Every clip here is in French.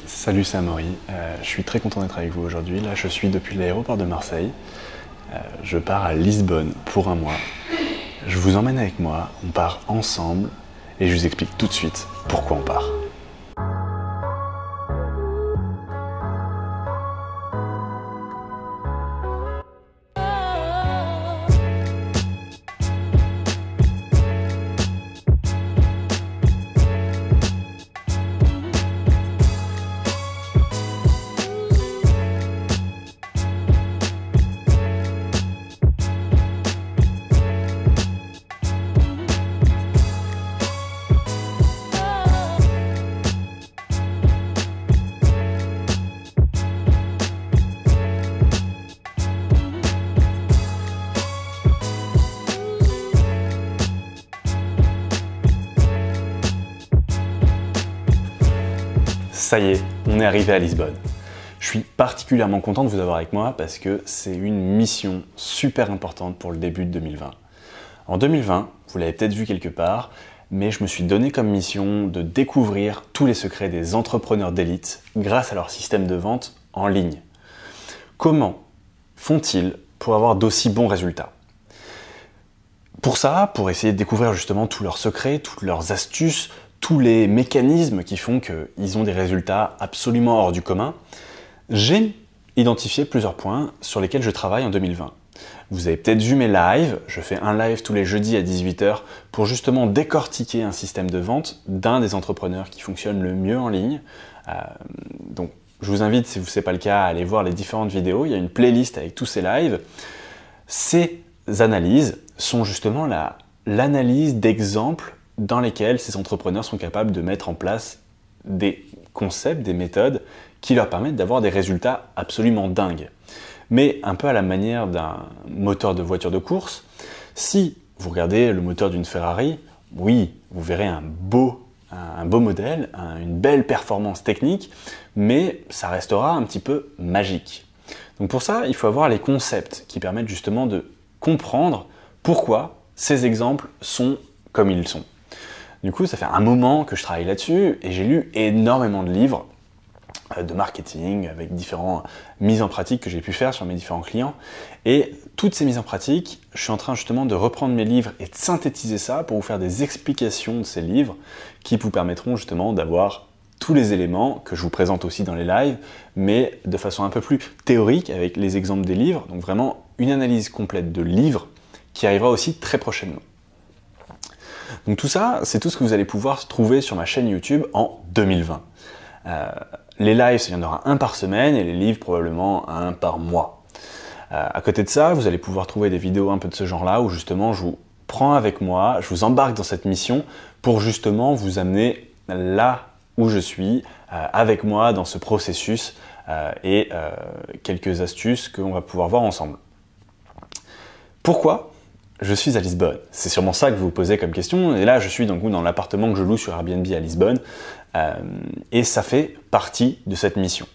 Salut, c'est Amaury. Je suis très content d'être avec vous aujourd'hui. Là, je suis depuis l'aéroport de Marseille. Je pars à Lisbonne pour un mois. Je vous emmène avec moi, on part ensemble et je vous explique tout de suite pourquoi on part. Ça y est, on est arrivé à Lisbonne. Je suis particulièrement content de vous avoir avec moi parce que c'est une mission super importante pour le début de 2020. En 2020, vous l'avez peut-être vu quelque part, mais je me suis donné comme mission de découvrir tous les secrets des entrepreneurs d'élite grâce à leur système de vente en ligne. Comment font-ils pour avoir d'aussi bons résultats? Pour ça, pour essayer de découvrir justement tous leurs secrets, toutes leurs astuces, tous les mécanismes qui font qu'ils ont des résultats absolument hors du commun, j'ai identifié plusieurs points sur lesquels je travaille en 2020. Vous avez peut-être vu mes lives, je fais un live tous les jeudis à 18 h pour justement décortiquer un système de vente d'un des entrepreneurs qui fonctionne le mieux en ligne. Donc je vous invite, si ce n'est pas le cas, à aller voir les différentes vidéos, il y a une playlist avec tous ces lives. Ces analyses sont justement l'analyse d'exemples dans lesquels ces entrepreneurs sont capables de mettre en place des concepts, des méthodes qui leur permettent d'avoir des résultats absolument dingues. Mais un peu à la manière d'un moteur de voiture de course, si vous regardez le moteur d'une Ferrari, oui, vous verrez un beau modèle, une belle performance technique, mais ça restera un petit peu magique. Donc pour ça, il faut avoir les concepts qui permettent justement de comprendre pourquoi ces exemples sont comme ils sont. Du coup, ça fait un moment que je travaille là-dessus et j'ai lu énormément de livres de marketing avec différentes mises en pratique que j'ai pu faire sur mes différents clients. Et toutes ces mises en pratique, je suis en train justement de reprendre mes livres et de synthétiser ça pour vous faire des explications de ces livres qui vous permettront justement d'avoir tous les éléments que je vous présente aussi dans les lives, mais de façon un peu plus théorique avec les exemples des livres. Donc vraiment une analyse complète de livres qui arrivera aussi très prochainement. Donc tout ça, c'est tout ce que vous allez pouvoir trouver sur ma chaîne YouTube en 2020. Les lives, il y en aura un par semaine et les livres probablement un par mois. À côté de ça, vous allez pouvoir trouver des vidéos un peu de ce genre-là où justement je vous prends avec moi, je vous embarque dans cette mission pour justement vous amener là où je suis, avec moi dans ce processus et quelques astuces qu'on va pouvoir voir ensemble. Pourquoi je suis à Lisbonne? C'est sûrement ça que vous vous posez comme question. Et là, je suis donc dans l'appartement que je loue sur Airbnb à Lisbonne. Et ça fait partie de cette mission.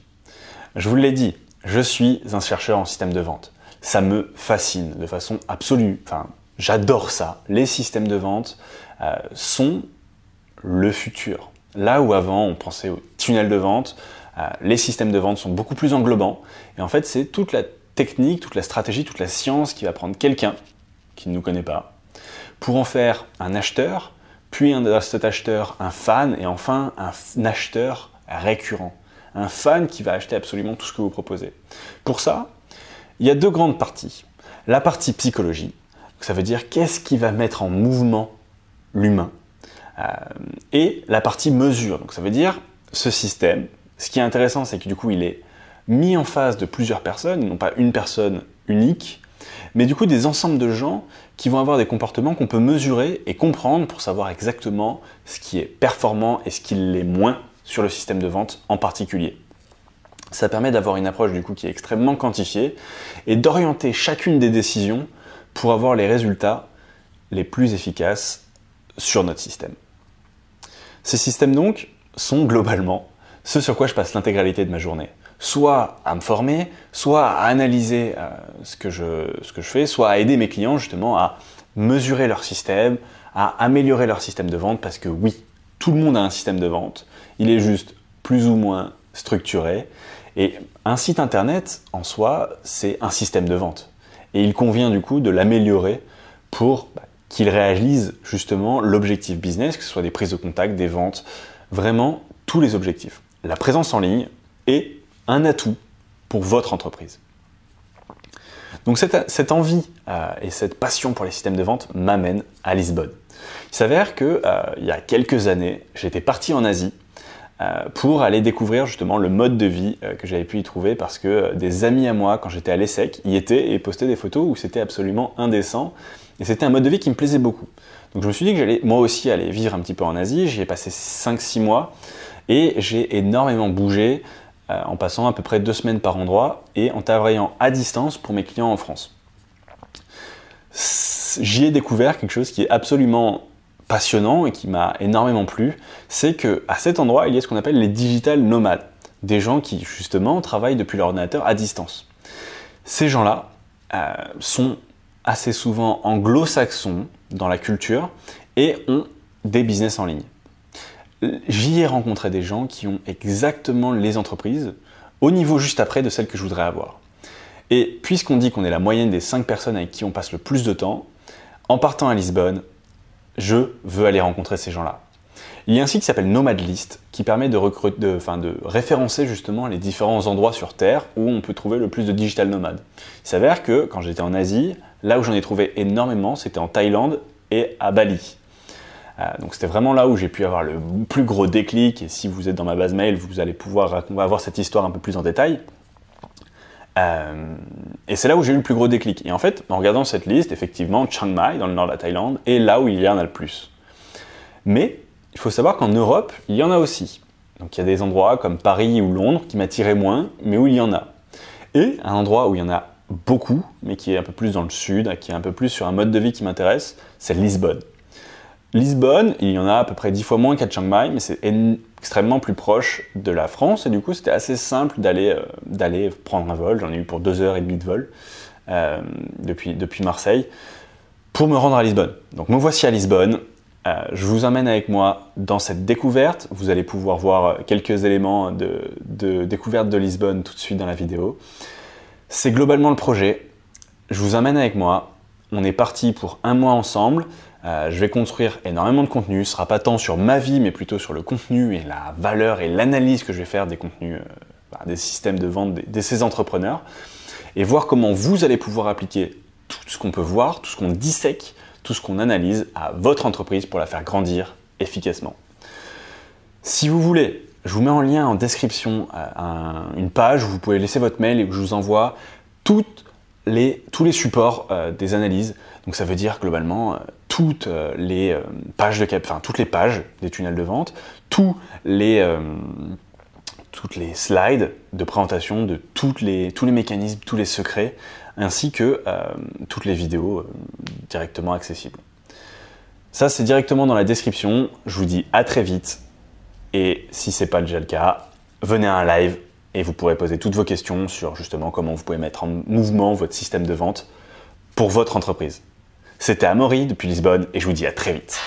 Je vous l'ai dit, je suis un chercheur en système de vente. Ça me fascine de façon absolue. Enfin, j'adore ça. Les systèmes de vente sont le futur. Là où avant, on pensait au tunnel de vente, les systèmes de vente sont beaucoup plus englobants. Et en fait, c'est toute la technique, toute la stratégie, toute la science qui va prendre quelqu'un qui ne nous connaît pas, pour en faire un acheteur, puis cet acheteur un fan, et enfin un acheteur récurrent. Un fan qui va acheter absolument tout ce que vous proposez. Pour ça, il y a deux grandes parties. La partie psychologie, ça veut dire qu'est-ce qui va mettre en mouvement l'humain, et la partie mesure, donc ça veut dire ce système. Ce qui est intéressant, c'est que du coup, il est mis en face de plusieurs personnes, non pas une personne unique, mais du coup des ensembles de gens qui vont avoir des comportements qu'on peut mesurer et comprendre pour savoir exactement ce qui est performant et ce qui l'est moins sur le système de vente en particulier. Ça permet d'avoir une approche du coup qui est extrêmement quantifiée et d'orienter chacune des décisions pour avoir les résultats les plus efficaces sur notre système. Ces systèmes donc sont globalement ce sur quoi je passe l'intégralité de ma journée. Soit à me former, soit à analyser ce que je fais, soit à aider mes clients justement à mesurer leur système, à améliorer leur système de vente parce que oui, tout le monde a un système de vente, il est juste plus ou moins structuré. Et un site internet, en soi, c'est un système de vente. Et il convient du coup de l'améliorer pour qu'il réalise justement l'objectif business, que ce soit des prises de contact, des ventes, vraiment tous les objectifs. La présence en ligne est un atout pour votre entreprise. Donc cette envie et cette passion pour les systèmes de vente m'amène à Lisbonne. Il s'avère que il y a quelques années, j'étais parti en Asie pour aller découvrir justement le mode de vie que j'avais pu y trouver parce que des amis à moi, quand j'étais à l'ESSEC, y étaient et postaient des photos où c'était absolument indécent. Et c'était un mode de vie qui me plaisait beaucoup. Donc je me suis dit que j'allais moi aussi aller vivre un petit peu en Asie. J'y ai passé 5-6 mois et j'ai énormément bougé en passant à peu près 2 semaines par endroit et en travaillant à distance pour mes clients en France. J'y ai découvert quelque chose qui est absolument passionnant et qui m'a énormément plu, c'est qu'à cet endroit, il y a ce qu'on appelle les digital nomades, des gens qui justement travaillent depuis leur ordinateur à distance. Ces gens-là sont assez souvent anglo-saxons dans la culture et ont des business en ligne. J'y ai rencontré des gens qui ont exactement les entreprises au niveau juste après de celles que je voudrais avoir. Et puisqu'on dit qu'on est la moyenne des 5 personnes avec qui on passe le plus de temps, en partant à Lisbonne, je veux aller rencontrer ces gens-là. Il y a un site qui s'appelle Nomadlist qui permet de référencer justement les différents endroits sur Terre où on peut trouver le plus de digital nomades. Il s'avère que quand j'étais en Asie, là où j'en ai trouvé énormément, c'était en Thaïlande et à Bali. Donc c'était vraiment là où j'ai pu avoir le plus gros déclic et si vous êtes dans ma base mail, vous allez pouvoir avoir cette histoire un peu plus en détail. Et c'est là où j'ai eu le plus gros déclic. Et en fait, en regardant cette liste, effectivement, Chiang Mai, dans le nord de la Thaïlande, est là où il y en a le plus. Mais il faut savoir qu'en Europe, il y en a aussi. Donc il y a des endroits comme Paris ou Londres qui m'attiraient moins, mais où il y en a. Et un endroit où il y en a beaucoup, mais qui est un peu plus dans le sud, qui est un peu plus sur un mode de vie qui m'intéresse, c'est Lisbonne. Lisbonne, il y en a à peu près 10 fois moins qu'à Chiang Mai, mais c'est extrêmement plus proche de la France et du coup c'était assez simple d'aller prendre un vol. J'en ai eu pour 2h30 de vol depuis Marseille pour me rendre à Lisbonne. Donc me voici à Lisbonne. Je vous emmène avec moi dans cette découverte. Vous allez pouvoir voir quelques éléments de découverte de Lisbonne tout de suite dans la vidéo. C'est globalement le projet. Je vous emmène avec moi. On est parti pour 1 mois ensemble. Je vais construire énormément de contenu. Ce ne sera pas tant sur ma vie, mais plutôt sur le contenu et la valeur et l'analyse que je vais faire des contenus, des systèmes de vente de ces entrepreneurs. Et voir comment vous allez pouvoir appliquer tout ce qu'on peut voir, tout ce qu'on dissèque, tout ce qu'on analyse à votre entreprise pour la faire grandir efficacement. Si vous voulez, je vous mets en lien en description une page où vous pouvez laisser votre mail et où je vous envoie tous les supports des analyses. Donc ça veut dire globalement toutes les pages des tunnels de vente, tous les slides de présentation de tous les mécanismes, tous les secrets, ainsi que toutes les vidéos directement accessibles. Ça, c'est directement dans la description. Je vous dis à très vite. Et si ce n'est pas déjà le cas, venez à un live et vous pourrez poser toutes vos questions sur justement comment vous pouvez mettre en mouvement votre système de vente pour votre entreprise. C'était Amaury depuis Lisbonne et je vous dis à très vite.